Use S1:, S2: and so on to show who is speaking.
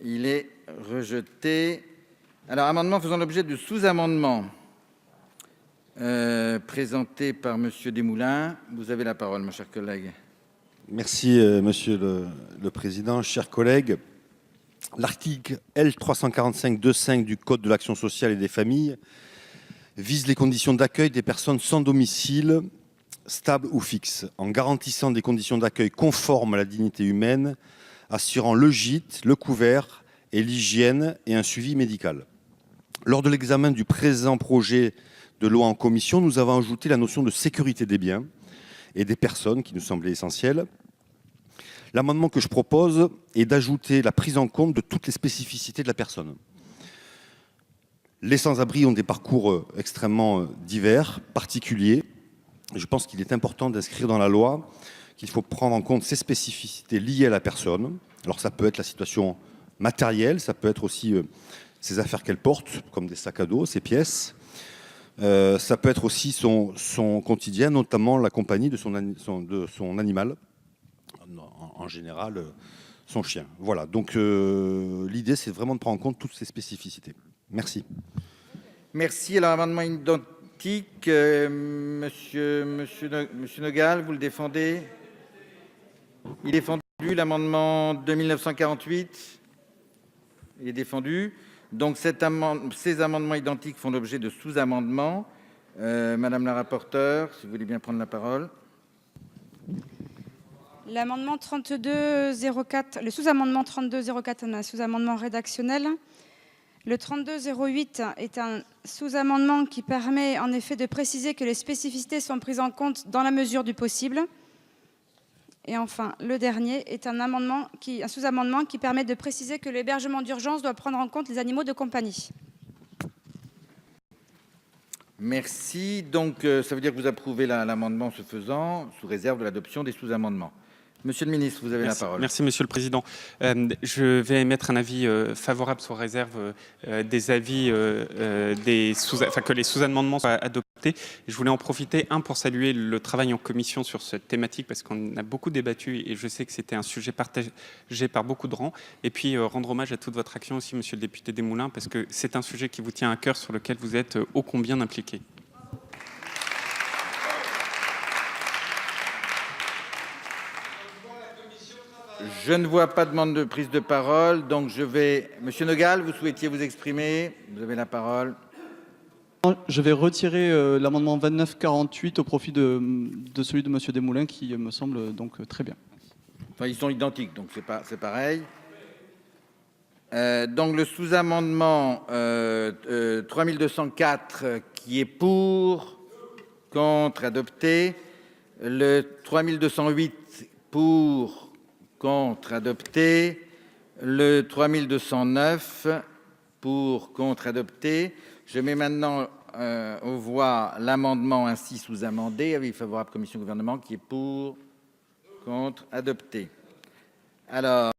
S1: Il est rejeté. Alors, amendement faisant l'objet de sous-amendements présenté par Monsieur Desmoulins. Vous avez la parole, mon cher collègue.
S2: Merci, Monsieur le Président. Chers collègues, l'article L345-2-5 du Code de l'action sociale et des familles vise les conditions d'accueil des personnes sans domicile stable ou fixe, en garantissant des conditions d'accueil conformes à la dignité humaine, assurant le gîte, le couvert et l'hygiène et un suivi médical. Lors de l'examen du présent projet de loi en commission, nous avons ajouté la notion de sécurité des biens et des personnes qui nous semblait essentielle. L'amendement que je propose est d'ajouter la prise en compte de toutes les spécificités de la personne. Les sans-abri ont des parcours extrêmement divers, particuliers. Je pense qu'il est important d'inscrire dans la loi qu'il faut prendre en compte ces spécificités liées à la personne. Alors ça peut être la situation matérielle, ça peut être aussi ses affaires qu'elle porte, comme des sacs à dos, ses pièces. Ça peut être aussi son quotidien, notamment la compagnie de son animal, en général son chien. Voilà, donc l'idée c'est vraiment de prendre en compte toutes ces spécificités. Merci. Merci.
S1: Alors, amendement identique, Monsieur Nogal, vous le défendez? Il est défendu. L'amendement 2948, il est défendu. Donc, ces amendements identiques font l'objet de sous-amendements. Madame la rapporteure, si vous voulez bien prendre la parole.
S3: L'amendement 3204, le sous-amendement 3204 est un sous-amendement rédactionnel. Le 3208 est un sous-amendement qui permet en effet de préciser que les spécificités sont prises en compte dans la mesure du possible. Et enfin, le dernier est un sous-amendement qui permet de préciser que l'hébergement d'urgence doit prendre en compte les animaux de compagnie.
S1: Merci. Donc, ça veut dire que vous approuvez l'amendement ce faisant, sous réserve de l'adoption des sous-amendements. Monsieur le ministre, vous avez la parole.
S4: Merci, Monsieur le Président. Je vais émettre un avis favorable sous réserve des avis que les sous-amendements soient adoptés. Je voulais en profiter, pour saluer le travail en commission sur cette thématique, parce qu'on a beaucoup débattu et je sais que c'était un sujet partagé par beaucoup de rangs. Et puis, rendre hommage à toute votre action aussi, Monsieur le député Desmoulins, parce que c'est un sujet qui vous tient à cœur, sur lequel vous êtes ô combien impliqué.
S1: Je ne vois pas de demande de prise de parole, donc je vais... Monsieur Nogal, vous souhaitiez vous exprimer? Vous avez la parole.
S5: Je vais retirer l'amendement 2948 au profit de celui de Monsieur Desmoulins, qui me semble donc très bien.
S1: Enfin, ils sont identiques, donc c'est pareil. Donc le sous-amendement 3204, qui est pour, contre, adopté. Le 3208, pour, contre, adopté. Le 3209, pour, contre, adopté. Je mets maintenant aux voix l'amendement ainsi sous-amendé. Avis favorable, commission gouvernement, qui est pour, contre, adopté. Alors,